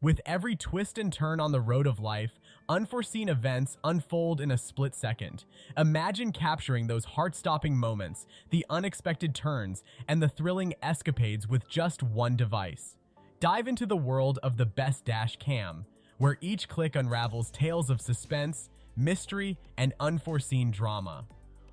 With every twist and turn on the road of life, unforeseen events unfold in a split second. Imagine capturing those heart-stopping moments, the unexpected turns, and the thrilling escapades with just one device. Dive into the world of the best dash cam, where each click unravels tales of suspense, mystery, and unforeseen drama.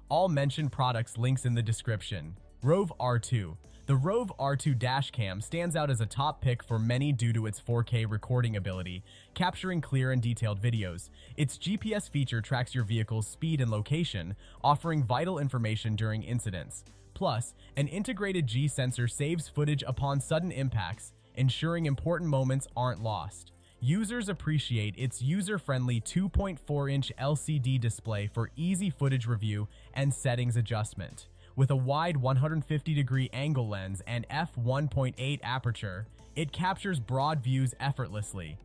All mentioned products links in the description. Rove R2. The Rove R2 dashcam stands out as a top pick for many due to its 4K recording ability, capturing clear and detailed videos. Its GPS feature tracks your vehicle's speed and location, offering vital information during incidents. Plus, an integrated G sensor saves footage upon sudden impacts, ensuring important moments aren't lost. Users appreciate its user-friendly 2.4-inch LCD display for easy footage review and settings adjustment. With a wide 150-degree angle lens and f1.8 aperture, it captures broad views effortlessly.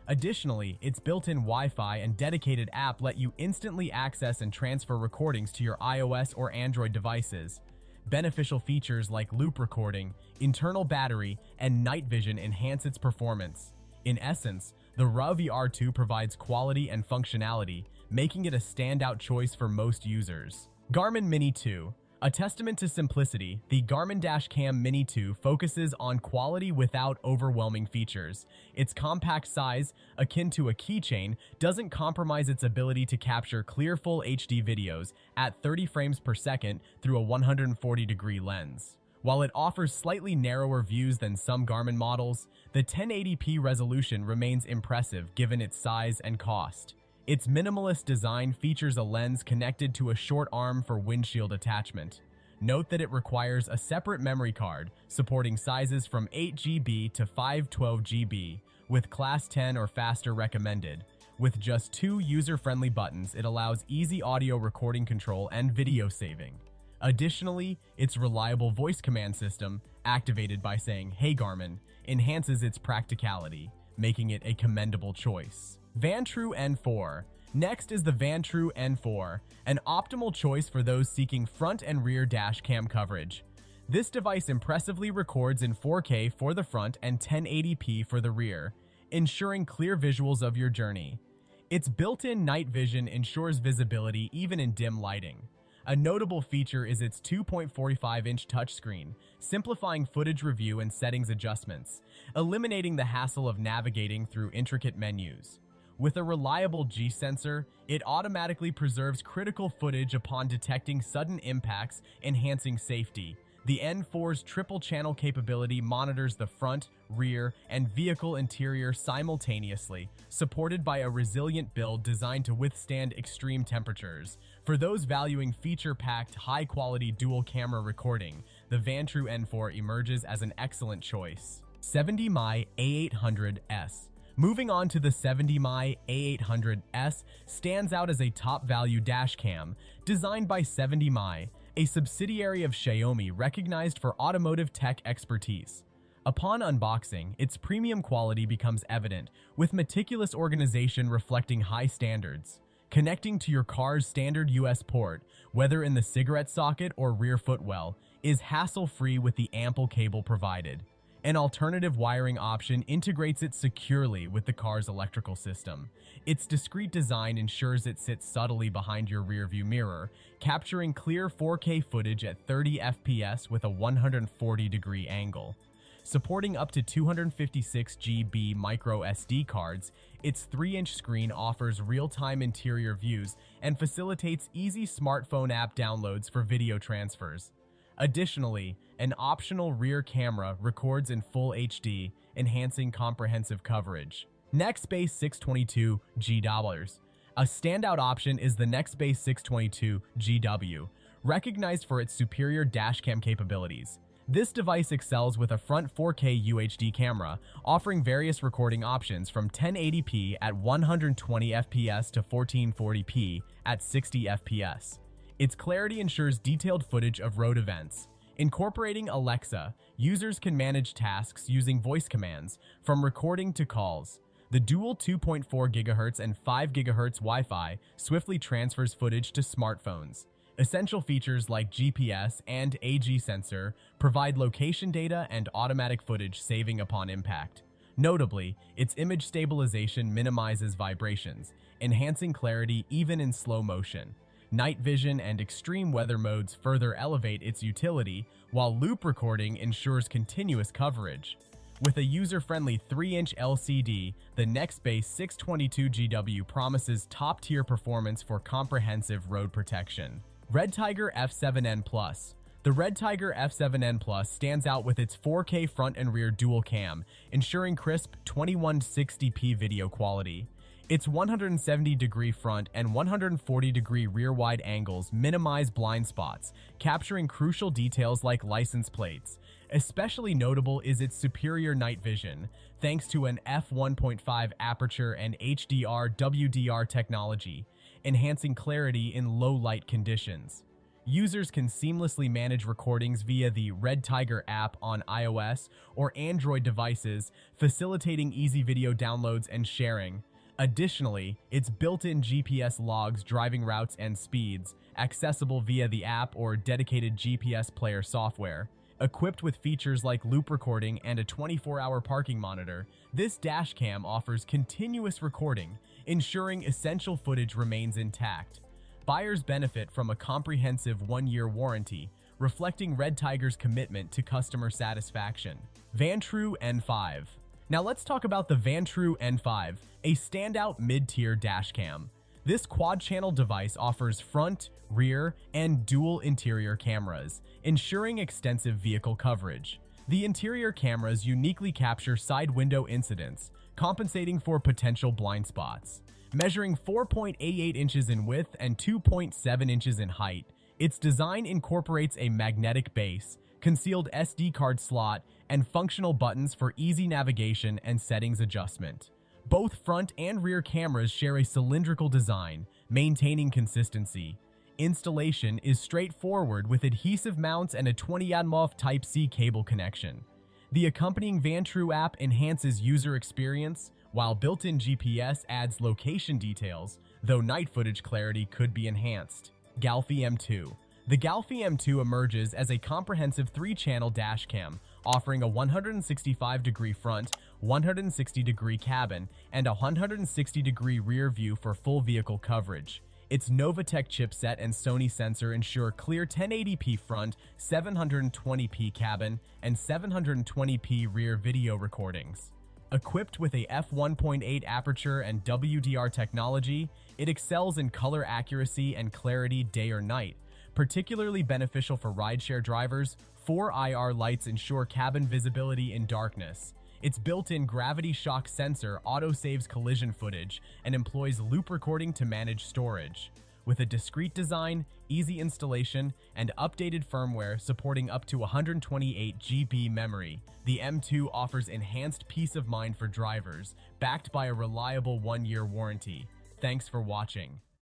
Additionally, its built-in Wi-Fi and dedicated app let you instantly access and transfer recordings to your iOS or Android devices. Beneficial features like loop recording, internal battery, and night vision enhance its performance. In essence, the Rove R2 provides quality and functionality, making it a standout choice for most users. Garmin Mini 2. A testament to simplicity, the Garmin Dashcam Mini 2 focuses on quality without overwhelming features. Its compact size, akin to a keychain, doesn't compromise its ability to capture clear full HD videos at 30 frames per second through a 140-degree lens. While it offers slightly narrower views than some Garmin models, the 1080p resolution remains impressive given its size and cost. Its minimalist design features a lens connected to a short arm for windshield attachment. Note that it requires a separate memory card, supporting sizes from 8GB to 512GB, with Class 10 or faster recommended. With just two user-friendly buttons, it allows easy audio recording control and video saving. Additionally, its reliable voice command system, activated by saying, "Hey Garmin," enhances its practicality, making it a commendable choice. Vantrue N4. Next is the Vantrue N4, an optimal choice for those seeking front and rear dash cam coverage. This device impressively records in 4K for the front and 1080p for the rear, ensuring clear visuals of your journey. Its built-in night vision ensures visibility even in dim lighting. A notable feature is its 2.45-inch touchscreen, simplifying footage review and settings adjustments, eliminating the hassle of navigating through intricate menus. With a reliable G sensor, it automatically preserves critical footage upon detecting sudden impacts, enhancing safety. The N4's triple-channel capability monitors the front, rear, and vehicle interior simultaneously, supported by a resilient build designed to withstand extreme temperatures. For those valuing feature-packed, high-quality dual-camera recording, the Vantrue N4 emerges as an excellent choice. 70mm A800S. Moving on to the 70mm A800S stands out as a top-value dashcam, designed by 70mm, a subsidiary of Xiaomi recognized for automotive tech expertise. Upon unboxing, its premium quality becomes evident, with meticulous organization reflecting high standards. Connecting to your car's standard US port, whether in the cigarette socket or rear footwell, is hassle-free with the ample cable provided. An alternative wiring option integrates it securely with the car's electrical system. Its discreet design ensures it sits subtly behind your rearview mirror, capturing clear 4K footage at 30 FPS with a 140-degree angle. Supporting up to 256GB micro SD cards, its 3-inch screen offers real-time interior views and facilitates easy smartphone app downloads for video transfers. Additionally, an optional rear camera records in full HD, enhancing comprehensive coverage. Nextbase 622GW. A standout option is the Nextbase 622GW, recognized for its superior dashcam capabilities. This device excels with a front 4K UHD camera, offering various recording options from 1080p at 120 FPS to 1440p at 60 FPS. Its clarity ensures detailed footage of road events. Incorporating Alexa, users can manage tasks using voice commands, from recording to calls. The dual 2.4 GHz and 5 GHz Wi-Fi swiftly transfers footage to smartphones. Essential features like GPS and a G sensor provide location data and automatic footage saving upon impact. Notably, its image stabilization minimizes vibrations, enhancing clarity even in slow motion. Night vision and extreme weather modes further elevate its utility, while loop recording ensures continuous coverage. With a user-friendly 3-inch LCD, the Nextbase 622GW promises top-tier performance for comprehensive road protection. RED TIGER F7N-PLUS. The RED TIGER F7N-PLUS stands out with its 4K front and rear dual cam, ensuring crisp 2160p video quality. Its 170-degree front and 140-degree rear wide angles minimize blind spots, capturing crucial details like license plates. Especially notable is its superior night vision, thanks to an f1.5 aperture and HDR/WDR technology, enhancing clarity in low light conditions. Users can seamlessly manage recordings via the RED TIGER app on iOS or Android devices, facilitating easy video downloads and sharing. Additionally, its built-in GPS logs driving routes and speeds, accessible via the app or dedicated GPS player software. Equipped with features like loop recording and a 24-hour parking monitor, this dashcam offers continuous recording, ensuring essential footage remains intact. Buyers benefit from a comprehensive 1-year warranty, reflecting RED TIGER's commitment to customer satisfaction. Vantrue N5. Now let's talk about the Vantrue N5, a standout mid-tier dashcam. This quad-channel device offers front, rear, and dual interior cameras, ensuring extensive vehicle coverage. The interior cameras uniquely capture side window incidents, compensating for potential blind spots. Measuring 4.88 inches in width and 2.7 inches in height, its design incorporates a magnetic base, concealed SD card slot, and functional buttons for easy navigation and settings adjustment. Both front and rear cameras share a cylindrical design, maintaining consistency. Installation is straightforward with adhesive mounts and a 20 Type-C cable connection. The accompanying Vantrue app enhances user experience, while built-in GPS adds location details, though night footage clarity could be enhanced. Galphi M2. The Galphi M2 emerges as a comprehensive 3-channel dashcam, offering a 165-degree front, 160-degree cabin, and a 160-degree rear view for full vehicle coverage. Its Novatech chipset and Sony sensor ensure clear 1080p front, 720p cabin, and 720p rear video recordings. Equipped with a f1.8 aperture and WDR technology, it excels in color accuracy and clarity day or night. Particularly beneficial for rideshare drivers, 4 IR lights ensure cabin visibility in darkness. Its built-in gravity shock sensor auto-saves collision footage and employs loop recording to manage storage. With a discreet design, easy installation, and updated firmware supporting up to 128 GB memory, the M2 offers enhanced peace of mind for drivers, backed by a reliable 1-year warranty. Thanks for watching.